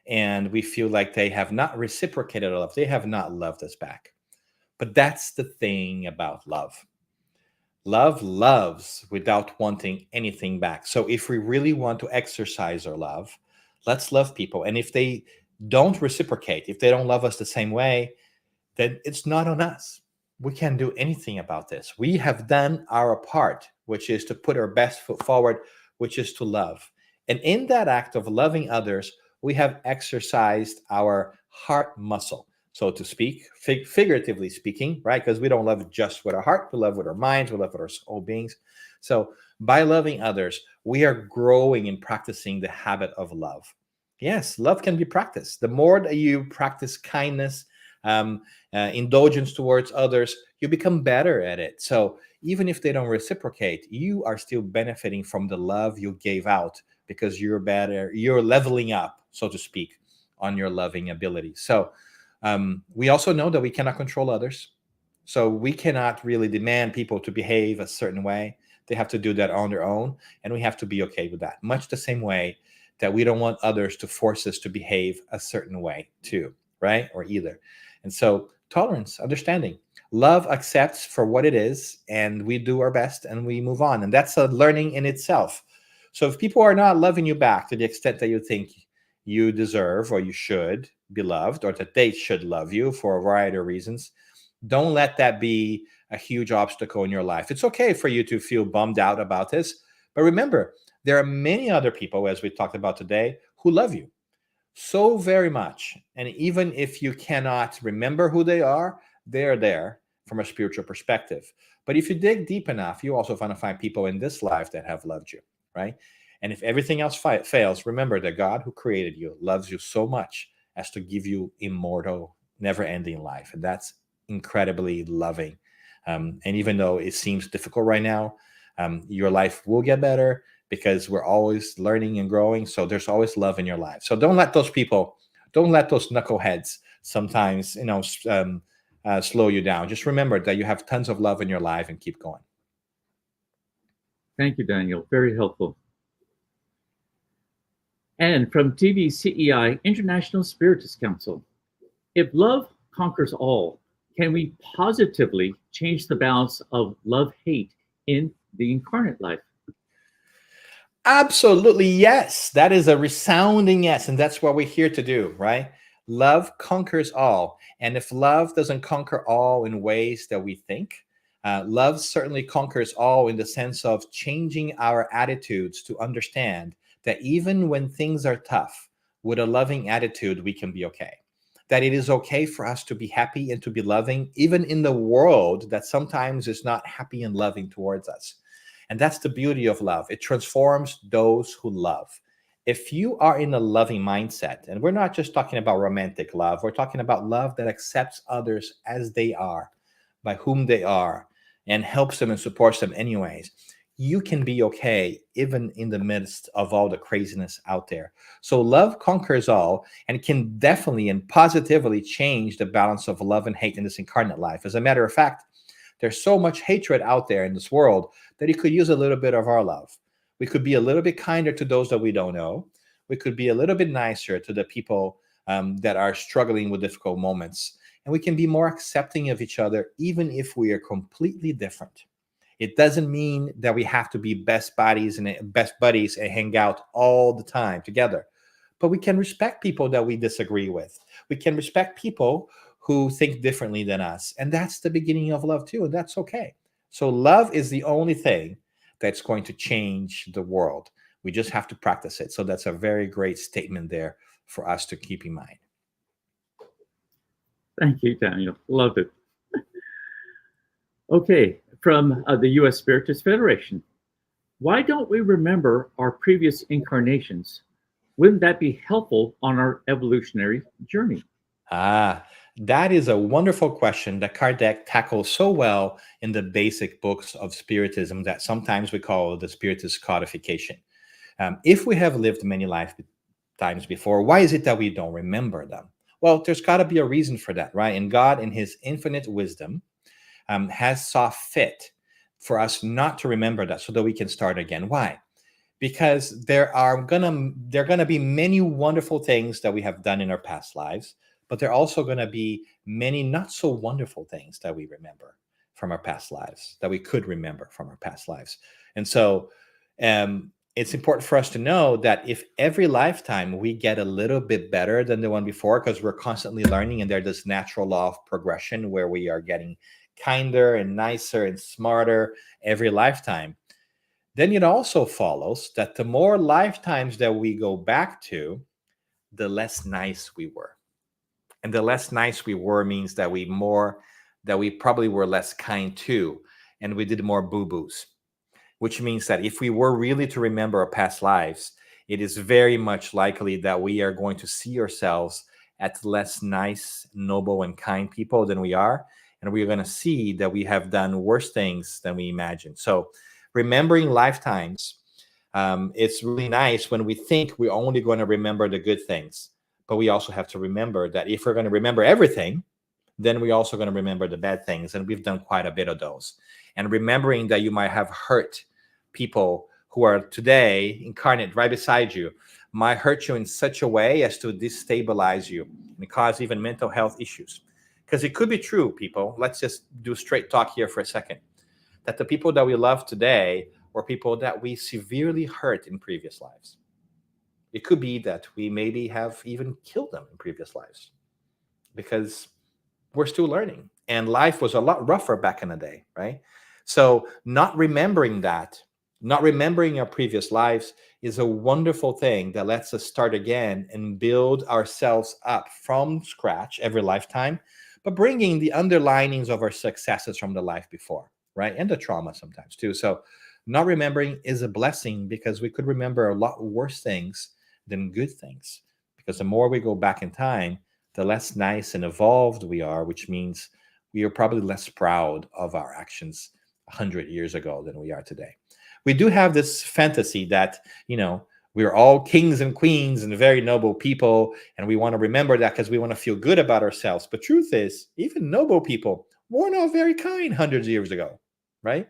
and we feel like they have not reciprocated our love. They have not loved us back. But that's the thing about love. Love loves without wanting anything back. So if we really want to exercise our love, let's love people. And if they don't reciprocate, if they don't love us the same way, then it's not on us. We can't do anything about this. We have done our part, which is to put our best foot forward, which is to love. And in that act of loving others, we have exercised our heart muscle, so to speak, figuratively speaking, right? Because we don't love just with our heart, we love with our minds, we love with our soul beings. So by loving others, we are growing and practicing the habit of love. Yes, love can be practiced. The more that you practice kindness, indulgence towards others, you become better at it. So even if they don't reciprocate, you are still benefiting from the love you gave out because you're better, you're leveling up, so to speak, on your loving ability. So we also know that we cannot control others. So we cannot really demand people to behave a certain way. They have to do that on their own, and we have to be okay with that. Much the same way that we don't want others to force us to behave a certain way too, right? Or either. And so tolerance, understanding, love accepts for what it is, and we do our best and we move on. And that's a learning in itself. So if people are not loving you back to the extent that you think you deserve or you should be loved, or that they should love you for a variety of reasons, don't let that be a huge obstacle in your life. It's okay for you to feel bummed out about this. But remember, there are many other people, as we talked about today, who love you so very much. And even if you cannot remember who they are, they're there from a spiritual perspective. But if you dig deep enough, you also want to find people in this life that have loved you, right? And if everything else fails, remember that God who created you loves you so much, as to give you immortal, never-ending life. And that's incredibly loving. And even though it seems difficult right now, your life will get better because we're always learning and growing. So there's always love in your life. So don't let those people, don't let those knuckleheads sometimes, slow you down. Just remember that you have tons of love in your life and keep going. Thank you, Daniel. Very helpful. And from TVCEI International Spiritist Council, if love conquers all, can we positively change the balance of love-hate in the incarnate life? Absolutely, yes. That is a resounding yes. And that's what we're here to do, right? Love conquers all. And if love doesn't conquer all in ways that we think, love certainly conquers all in the sense of changing our attitudes to understand that even when things are tough, with a loving attitude, we can be okay. That it is okay for us to be happy and to be loving, even in the world that sometimes is not happy and loving towards us. And that's the beauty of love. It transforms those who love. If you are in a loving mindset, and we're not just talking about romantic love, we're talking about love that accepts others as they are, by whom they are, and helps them and supports them anyways, you can be okay even in the midst of all the craziness out there. So love conquers all and can definitely and positively change the balance of love and hate in this incarnate life. As a matter of fact, there's so much hatred out there in this world that it could use a little bit of our love. We could be a little bit kinder to those that we don't know. We could be a little bit nicer to the people that are struggling with difficult moments. And we can be more accepting of each other, even if we are completely different. It doesn't mean that we have to be best buddies and hang out all the time together. But we can respect people that we disagree with. We can respect people who think differently than us. And that's the beginning of love too. And that's okay. So love is the only thing that's going to change the world. We just have to practice it. So that's a very great statement there for us to keep in mind. Thank you, Daniel. Love it. Okay, from the U.S. Spiritist Federation. Why don't we remember our previous incarnations? Wouldn't that be helpful on our evolutionary journey? That is a wonderful question that Kardec tackles so well in the basic books of Spiritism that sometimes we call the Spiritist codification. If we have lived many lifetimes before, why is it that we don't remember them? Well, there's got to be a reason for that, right? And God, in his infinite wisdom, has saw fit for us not to remember that so that we can start again. Why? Because there are gonna be many wonderful things that we have done in our past lives, but there are also going to be many not so wonderful things that we remember from our past lives, that we could remember from our past lives. And so it's important for us to know that if every lifetime we get a little bit better than the one before, because we're constantly learning and there's this natural law of progression where we are getting kinder and nicer and smarter every lifetime, then it also follows that the more lifetimes that we go back to, the less nice we were. And the less nice we were means that we probably were less kind to, and we did more boo-boos, which means that if we were really to remember our past lives, it is very much likely that we are going to see ourselves as less nice, noble, and kind people than we are. And we're going to see that we have done worse things than we imagined. So remembering lifetimes, it's really nice when we think we're only going to remember the good things. But we also have to remember that if we're going to remember everything, then we're also going to remember the bad things. And we've done quite a bit of those. And remembering that you might have hurt people who are today incarnate right beside you might hurt you in such a way as to destabilize you and cause even mental health issues. Because it could be true, people. Let's just do straight talk here for a second. That the people that we love today were people that we severely hurt in previous lives. It could be that we maybe have even killed them in previous lives because we're still learning. And life was a lot rougher back in the day, right? So not remembering that, not remembering our previous lives is a wonderful thing that lets us start again and build ourselves up from scratch every lifetime, but bringing the underlinings of our successes from the life before, right? And the trauma sometimes too. So not remembering is a blessing because we could remember a lot worse things than good things because the more we go back in time, the less nice and evolved we are, which means we are probably less proud of our actions 100 years ago than we are today. We do have this fantasy that, we're all kings and queens and very noble people, and we want to remember that because we want to feel good about ourselves. But truth is, even noble people were not very kind hundreds of years ago, right?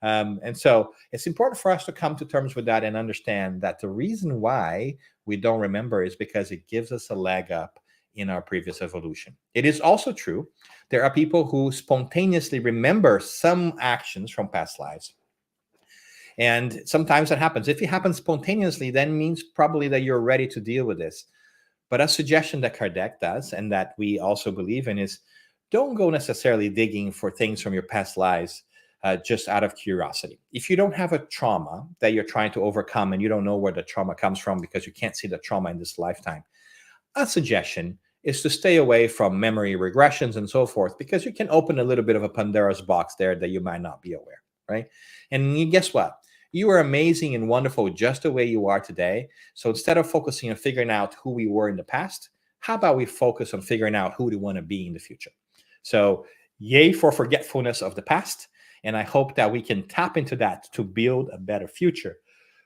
And so it's important for us to come to terms with that and understand that the reason why we don't remember is because it gives us a leg up in our previous evolution. It is also true there are people who spontaneously remember some actions from past lives. And sometimes that happens. If it happens spontaneously, then means probably that you're ready to deal with this. But a suggestion that Kardec does, and that we also believe in, is don't go necessarily digging for things from your past lives just out of curiosity. If you don't have a trauma that you're trying to overcome and you don't know where the trauma comes from because you can't see the trauma in this lifetime, a suggestion is to stay away from memory regressions and so forth, because you can open a little bit of a Pandora's box there that you might not be aware, right? And guess what? You are amazing and wonderful just the way you are today. So instead of focusing on figuring out who we were in the past, how about we focus on figuring out who we want to be in the future? So yay for forgetfulness of the past. And I hope that we can tap into that to build a better future,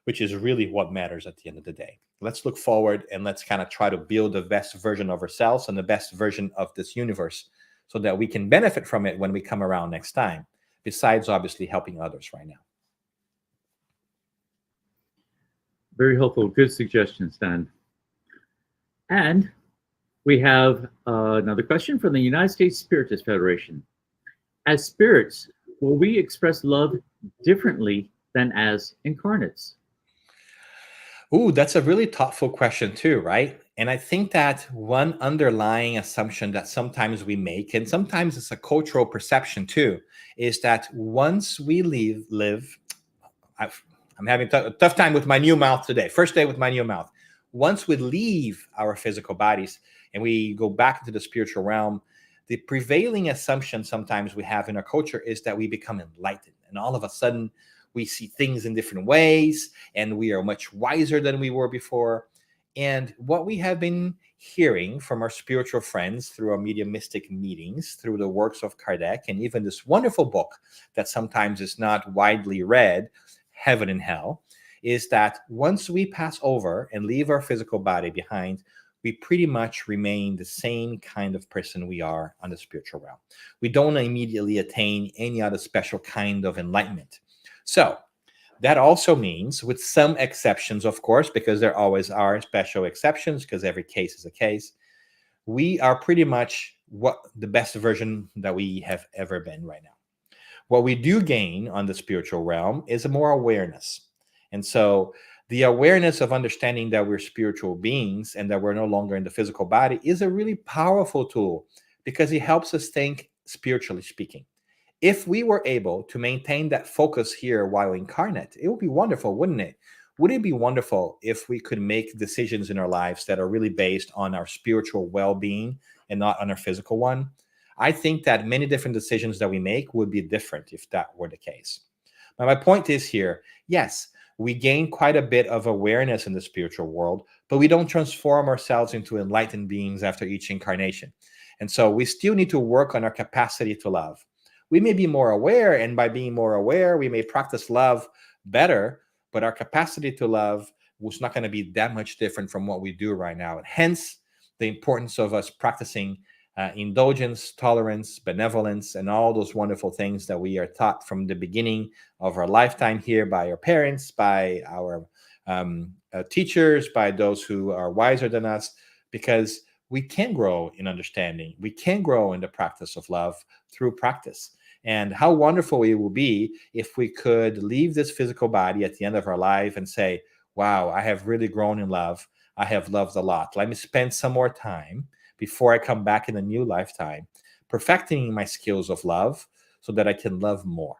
which is really what matters at the end of the day. Let's look forward and let's kind of try to build the best version of ourselves and the best version of this universe so that we can benefit from it when we come around next time, besides obviously helping others right now. Very helpful. Good suggestions, Dan. And we have another question from the United States Spiritist Federation. As spirits, will we express love differently than as incarnates? Ooh, that's a really thoughtful question too, right? And I think that one underlying assumption that sometimes we make, and sometimes it's a cultural perception too, is that once we live, I'm having a tough time with my new mouth today. First day with my new mouth. Once we leave our physical bodies and we go back into the spiritual realm, the prevailing assumption sometimes we have in our culture is that we become enlightened. And all of a sudden, we see things in different ways, and we are much wiser than we were before. And what we have been hearing from our spiritual friends through our mediumistic meetings, through the works of Kardec, and even this wonderful book that sometimes is not widely read, Heaven and Hell, is that once we pass over and leave our physical body behind, we pretty much remain the same kind of person we are on the spiritual realm. We don't immediately attain any other special kind of enlightenment. So that also means, with some exceptions, of course, because there always are special exceptions, because every case is a case, we are pretty much what the best version that we have ever been right now. What we do gain on the spiritual realm is a more awareness. And so the awareness of understanding that we're spiritual beings and that we're no longer in the physical body is a really powerful tool, because it helps us think spiritually speaking. If we were able to maintain that focus here while incarnate, it would be wonderful, wouldn't it? Would it be wonderful if we could make decisions in our lives that are really based on our spiritual well-being and not on our physical one? I think that many different decisions that we make would be different if that were the case. But my point is here, yes, we gain quite a bit of awareness in the spiritual world, but we don't transform ourselves into enlightened beings after each incarnation. And so we still need to work on our capacity to love. We may be more aware, and by being more aware, we may practice love better, but our capacity to love was not going to be that much different from what we do right now. And hence, the importance of us practicing indulgence, tolerance, benevolence, and all those wonderful things that we are taught from the beginning of our lifetime here by our parents, by our teachers, by those who are wiser than us, because we can grow in understanding. We can grow in the practice of love through practice. And how wonderful it will be if we could leave this physical body at the end of our life and say, wow, I have really grown in love. I have loved a lot. Let me spend some more time before I come back in a new lifetime, perfecting my skills of love so that I can love more.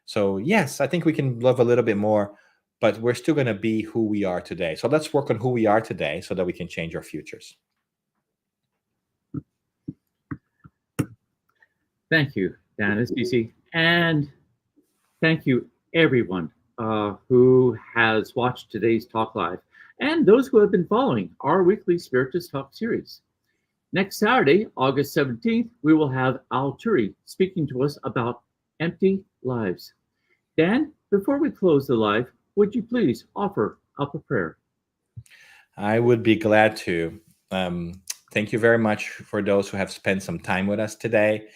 So yes, I think we can love a little bit more, but we're still going to be who we are today. So let's work on who we are today so that we can change our futures. Thank you, Dan Assisi. And thank you, everyone who has watched today's talk live. and those who have been following our weekly Spiritist Talk series. Next Saturday, August 17th, we will have Al Turi speaking to us about empty lives. Dan, before we close the live, would you please offer up a prayer? I would be glad to. Thank you very much for those who have spent some time with us today.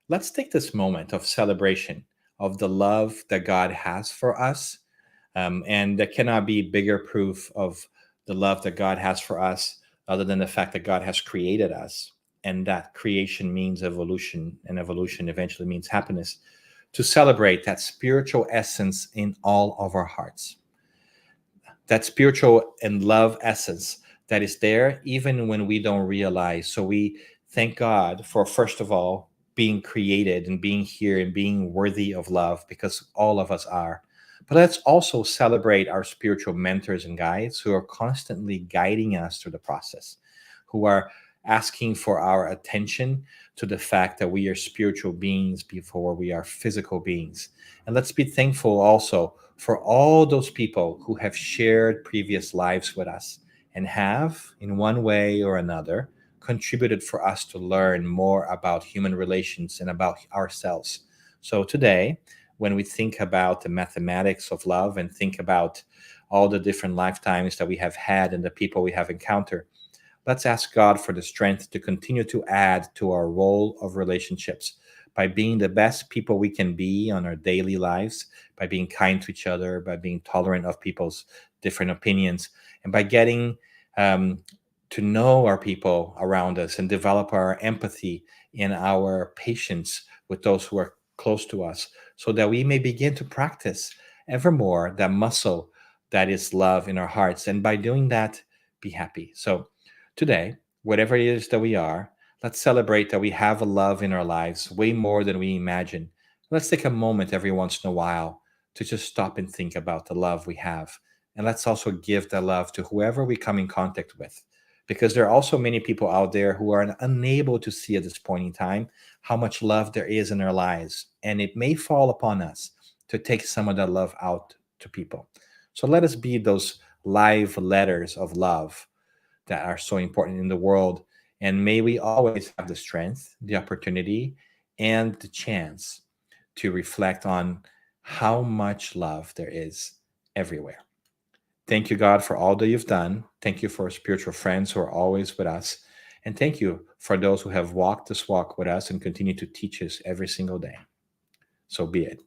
Let's take this moment of celebration of the love that God has for us. And there cannot be bigger proof of the love that God has for us other than the fact that God has created us. And that creation means evolution, and evolution eventually means happiness. To celebrate that spiritual essence in all of our hearts, that spiritual and love essence that is there even when we don't realize. So we thank God for, first of all, being created and being here and being worthy of love, because all of us are. But let's also celebrate our spiritual mentors and guides who are constantly guiding us through the process, who are asking for our attention to the fact that we are spiritual beings before we are physical beings. And let's be thankful also for all those people who have shared previous lives with us and have, in one way or another, contributed for us to learn more about human relations and about ourselves. So today, when we think about the mathematics of love and think about all the different lifetimes that we have had and the people we have encountered, let's ask God for the strength to continue to add to our role of relationships by being the best people we can be on our daily lives, by being kind to each other, by being tolerant of people's different opinions, and by getting to know our people around us and develop our empathy and our patience with those who are close to us, so that we may begin to practice evermore that muscle that is love in our hearts. And by doing that, be happy. So today, whatever it is that we are, let's celebrate that we have a love in our lives way more than we imagine. Let's take a moment every once in a while to just stop and think about the love we have. And let's also give that love to whoever we come in contact with. Because there are also many people out there who are unable to see at this point in time how much love there is in their lives. And it may fall upon us to take some of that love out to people. So let us be those live letters of love that are so important in the world. And may we always have the strength, the opportunity, and the chance to reflect on how much love there is everywhere. Thank you, God, for all that you've done. Thank you for spiritual friends who are always with us. And thank you for those who have walked this walk with us and continue to teach us every single day. So be it.